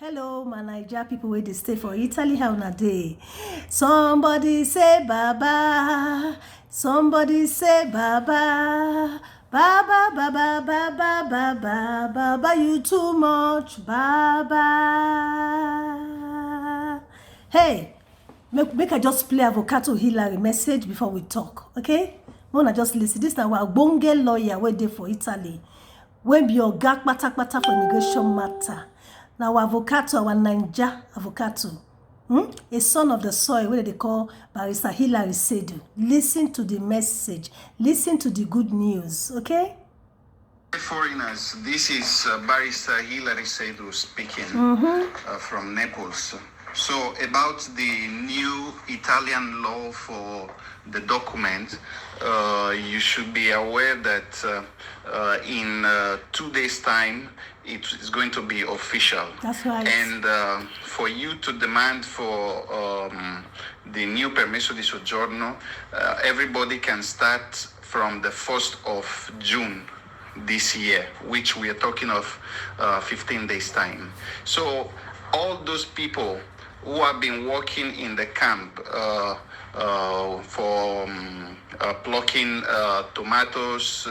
Hello, my Naija people wey dey stay for Italy, how una dey? Somebody say Baba, somebody say Baba, Baba, Baba, Baba, Baba, Baba, you too much, Baba. Hey, make I just play Avocado Hillary message before we talk, okay? Una just listen. This na our ogbonge lawyer wey dey for Italy, wey be oga kpatakpata for immigration matter. Now Avocado, our Naija Avocado, a son of the soil, what they call Barrister Hillary Seidu. Listen to the message. Listen to the good news, okay? Foreigners, this is Barrister Hillary Seidu speaking from Naples. So about the new Italian law for the document, you should be aware that in 2 days' time, it is going to be official. That's right. And for you to demand for the new permesso di soggiorno, everybody can start from the 1st of June this year, which we are talking of 15 days' time. So all those people who have been working in the camp for plucking tomatoes,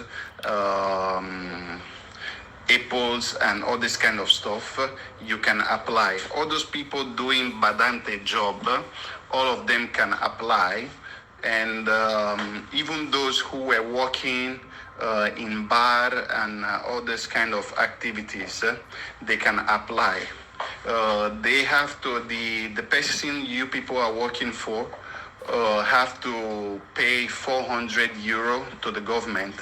apples, and all this kind of stuff, you can apply. All those people doing badante job, all of them can apply. And even those who were working in bar and all this kind of activities, they can apply. They have to, the person you people are working for, have to pay 400 euro to the government.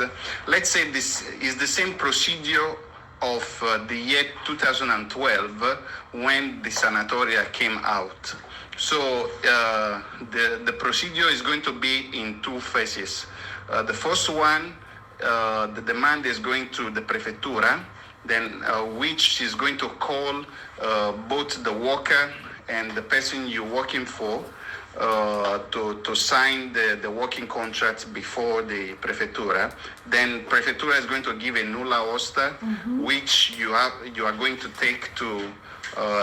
Let's say this is the same procedure of the year 2012 when the sanatoria came out. So the procedure is going to be in two phases. The first one, the demand is going to the prefettura, then which is going to call both the worker and the person you're working for to sign the working contract before the prefettura. Then prefettura is going to give a nulla osta, which you are going to take to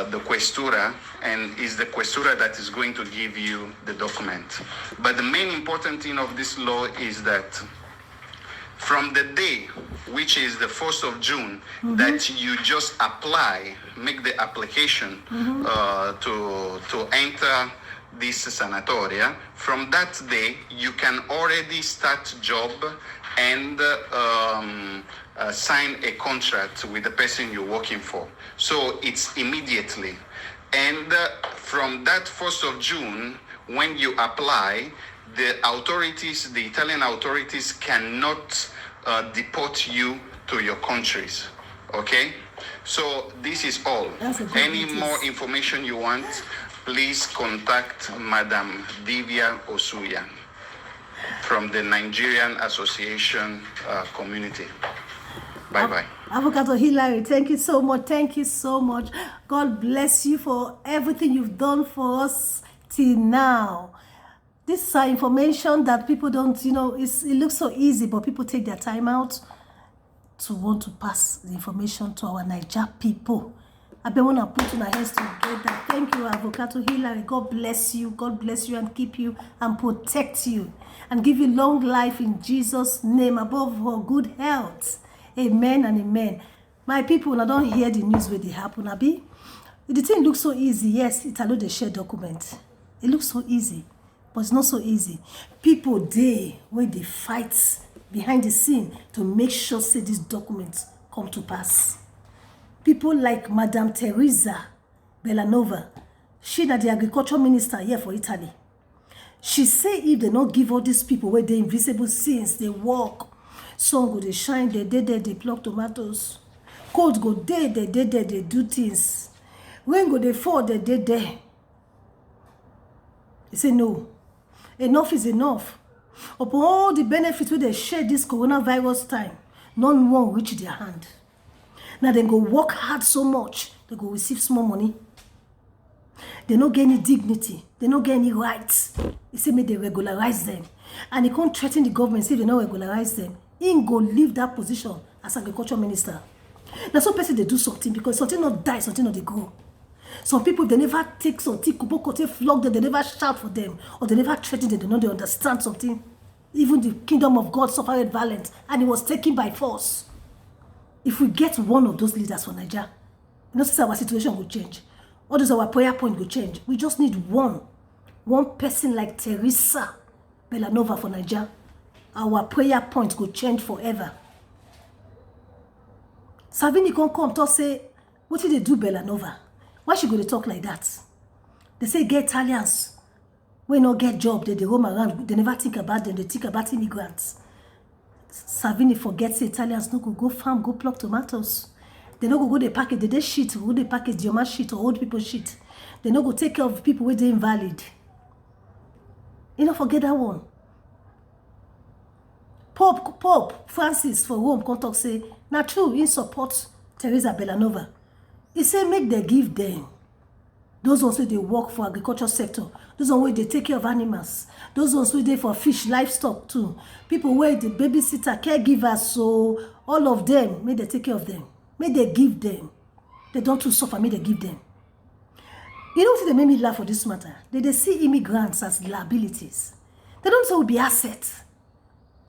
the questura, and is the questura that is going to give you the document. But the main important thing of this law is that from the day, which is the 1st of June, that you just apply, make the application to enter this sanatoria, from that day, you can already start job and sign a contract with the person you're working for. So it's immediately. And from that 1st of June, when you apply, the authorities, the Italian authorities cannot deport you to your countries, okay? So this is all. Any more information you want, please contact Madam Divya Osuya from the Nigerian Association community. Bye-bye. Avocado Hillary, thank you so much. Thank you so much. God bless you for everything you've done for us till now. This is information that people don't, it looks so easy, but people take their time out to want to pass the information to our Naija people. I've been want to put our hands together. Thank you, Avocado Hillary. God bless you. God bless you and keep you and protect you and give you long life in Jesus' name, above all, good health. Amen and amen. My people, I don't hear the news where they happen, Abi. The thing looks so easy. Yes, it's a lot of share document. It looks so easy, but it's not so easy. People there when they fight behind the scene to make sure say these documents come to pass. People like Madam Teresa Bellanova, she na the agriculture minister here for Italy. She say if they not give all these people where they invisible sins, they walk, sun go they shine, they pluck tomatoes. Cold go they do things. Rain go they fall, they They say no. Enough is enough. Upon all the benefits where they share this coronavirus time, none one reach their hand. Now they go work hard so much, they go receive small money. They don't get any dignity. They don't get any rights. He say may they regularize them. And he can't threaten the government, say they don't regularize them. He go leave that position as agriculture minister. Now some person they do something because something not die, something not they grow. Some people, they never take something, they flog them, they never shout for them, or they never threaten them, they know they understand something. Even the kingdom of God suffered violence, and it was taken by force. If we get one of those leaders for Nigeria, you know, our situation will change. All those our prayer point will change. We just need one person like Teresa Belanova for Nigeria. Our prayer point will change forever. Savini can come to say, what did they do Belanova? Why she go to talk like that? They say get Italians. We no get job, they roam around, they never think about them, they think about immigrants. Savini forgets Italians no go farm, go pluck tomatoes. They no go the package, they shit, go the package, your man shit or old people shit. They no go take care of people where they invalid. You don't forget that one. Pope Francis for Rome come talk say, na true, he support Teresa Belanova. He say make they give them. Those ones where they work for agriculture sector. Those ones where they take care of animals. Those ones where they for fish, livestock too. People where the babysitter, caregivers, so all of them, may they take care of them. May they give them. They don't too suffer, may they give them. You know what they made me laugh for this matter? They see immigrants as liabilities. They don't say we'll be assets.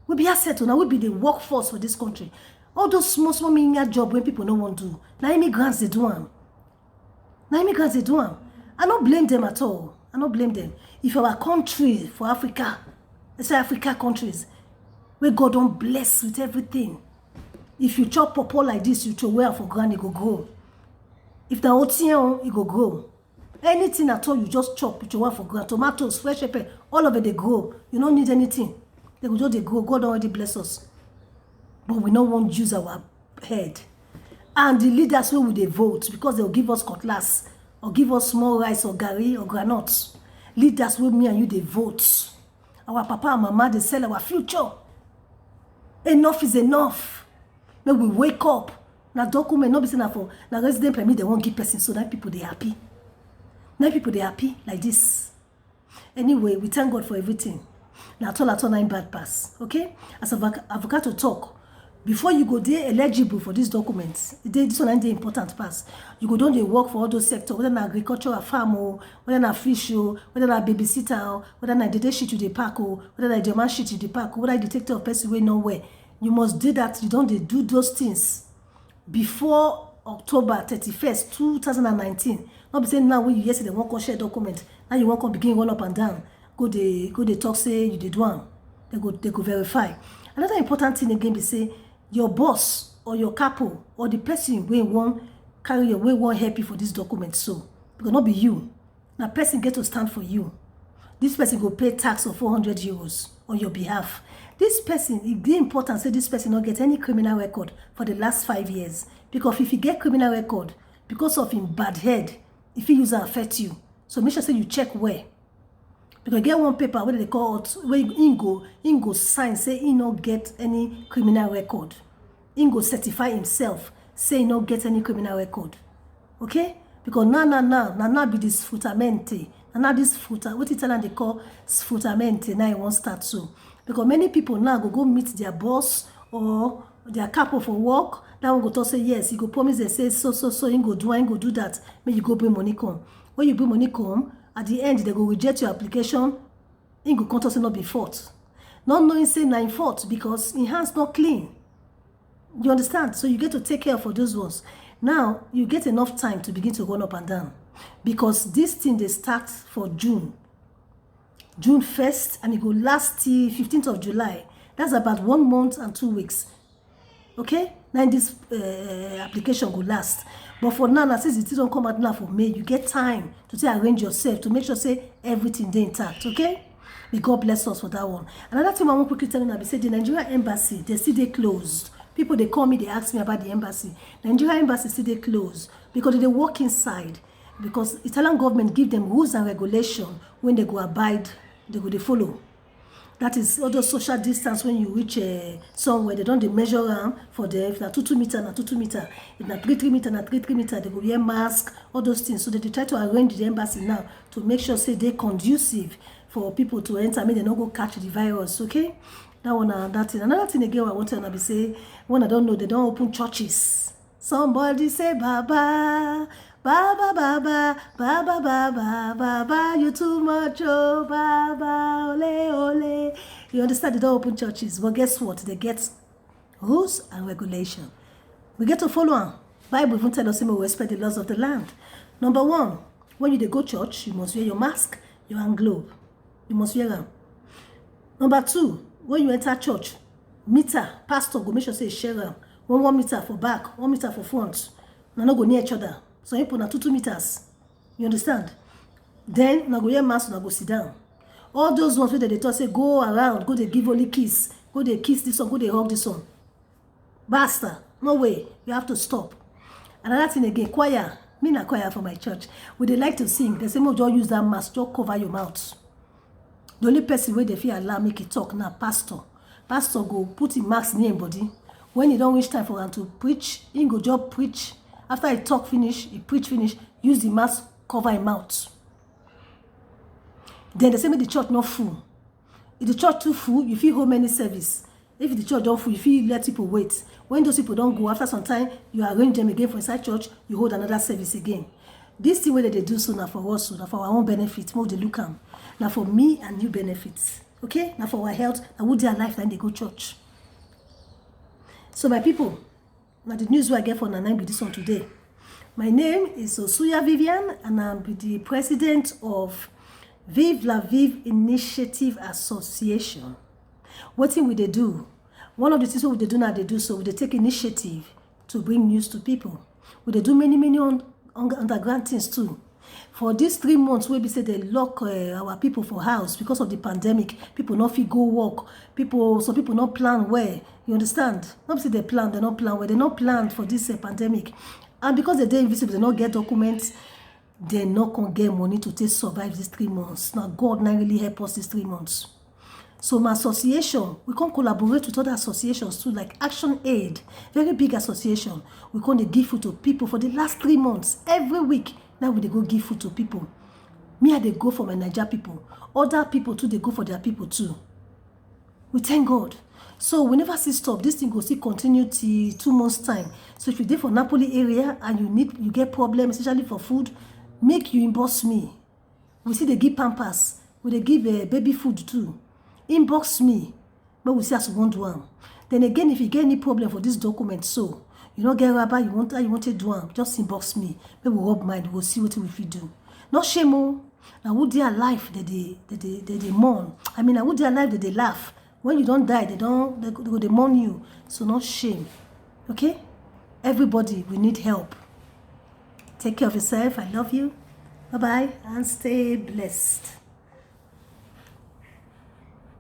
We'll be assets, now we'll be the workforce for this country. All those small menial job when people don't want to do. Now immigrants, they do them. I don't blame them at all. I don't blame them. If our country for Africa, let's say Africa countries, where God don't bless with everything. If you chop pawpaw like this, you throw well for ground, it go grow. If the otian, it go grow. Anything at all, you just chop, you throw well for ground. Tomatoes, fresh pepper, all of it they grow. You don't need anything. They go just they grow. God already bless us. But we don't want to use our head. And the leaders will they vote because they will give us cutlass or give us small rice or gari or granuts. Leaders will me and you they vote. Our papa and mama they sell our future. Enough is enough. May we wake up. Now document not be saying for now resident permit they won't give person so that people they happy. Now people they happy like this. Anyway, we thank God for everything. Now at all 9 bad pass. Okay? As avocado talk. Before you go there eligible for these documents, this one is the important pass. You go down they work for all those sectors, whether na agriculture or farm or whether na fish or whether na babysitter or whether na dede shit you dey pack or whether na German shit you dey pack or whether detector of person way nowhere. You must do that. You don't do those things before October 31st, 2019. Not be saying now when you yesterday won't share document. Now you won't begin run up and down. Go they talk say you did one. They go verify. Another important thing again be say your boss or your capo or the person wey won't carry your way won't help you for this document so because not be you. Now person get to stand for you. This person go pay tax of 400 euros on your behalf. This person, it be important say this person not get any criminal record for the last 5 years. Because if you get criminal record because of him bad head, if he use affect you. So make sure say you check where. Because get one paper where they call it where Ingo sign say he no get any criminal record. Ingo certify himself say he no get any criminal record. Okay? Because now be this sfruttamente. Now this fruta, what Italian they call sfruttamente, now it won't start so. Because many people now go meet their boss or their capo for work. That one go talk say yes, he go promise they say so he go do that. May you go bring money come. When you bring money come, at the end, they go reject your application. It go contact not be fault. Not knowing say na in fault because in hands not clean. You understand? So you get to take care for those ones. Now you get enough time to begin to run up and down because this thing they start for June 1st, and it go last till 15th of July. That's about 1 month and 2 weeks. Okay? Now this application go last. But for now, since it don't come out now for May, you get time to say arrange yourself to make sure say everything dey intact. Okay? May God bless us for that one. Another thing I want quickly tell you now, be say the Nigerian embassy, they still dey closed. People they call me, they ask me about the embassy. Nigerian embassy still dey closed because they work inside. Because Italian government give them rules and regulation when they go abide, they go they follow. That is all the social distance when you reach somewhere. They don't measure around for them. If na 2 meter, na 2 meter. If na 3 meter, na 3 meter. They go wear mask, all those things. So they try to arrange the embassy now to make sure say they conducive for people to enter. I mean, they don't go catch the virus. Okay, that one that thing. Another thing again, I want to be say when I don't know, they don't open churches. Somebody say Baba, Baba, Baba, Baba, Baba, Baba, you too much, oh, Baba, ole, ole. You understand? They don't open churches. But guess what? They get rules and regulation. We get to follow them. Bible even tell us we respect the laws of the land. Number one, when you dey go church, you must wear your mask, your hand glove. You must wear them. Number two, when you enter church, meter, pastor go make sure say share them. 1 meter for back, 1 meter for front. Una no go near each other. So you put na 2 meters. You understand? Then una go wear mask, una go sit down. All those ones where they talk say go around, go dey give only kiss, go dey kiss this one, go dey hug this one. Basta. No way. You have to stop. Another thing again, choir. Me na choir for my church. We dey like to sing. They say, "Mo just use that mask, just cover your mouth." The only person where they feel allow make it talk now, pastor. Pastor go put him mask near him body. When he don't reach time for him to preach, he go just preach. After he talk finish, he preach finish, use the mask, cover him mouth. Then they say make the church not full. If the church too full, you feel hold many service. If the church don't full, you feel let people wait. When those people don't go, after some time, you arrange them again for inside church, you hold another service again. This thing where they do so now for us, so now for our own benefit, more they look am. Now for me and you benefits. Okay? Now for our health, and would their life, then they go church. So my people, now the news where I get for Nana be this one today. My name is Osuya Vivian, and I'm the president of Vive la Vive Initiative Association. What thing will they do? One of the things we they do now, they do so, they take initiative to bring news to people. We they do many underground things too. For these 3 months, where we say they lock our people for house because of the pandemic, people not fit go work. Some people not plan where. You understand? Not say they plan, they not plan where. They not planned for this pandemic, and because they're invisible, they not get documents. They not gonna get money to take survive these 3 months. Now God not really help us these 3 months. So my association, we can collaborate with other associations too, like Action Aid, very big association. We can give food to people for the last 3 months. Every week, now we dey go give food to people. Me, I dey go for my Niger people. Other people too, they go for their people too. We thank God. So we never see stop. This thing go still continue till 2 months time. So if you dey for Napoli area and you get problem, especially for food, make you inbox me. We see they give Pampers. We dey give baby food too. Inbox me, but we see as we won't do them. Then again, if you get any problem for this document, so you don't get rubber, you want to do them, just inbox me. Maybe we'll rub mind, we'll see what we fit do. Not shame on. Now would their life that they mourn. I mean, I would their life that they laugh. When you don't die, they mourn you. So not shame. Okay? Everybody, we need help. Take care of yourself. I love you. Bye-bye and stay blessed.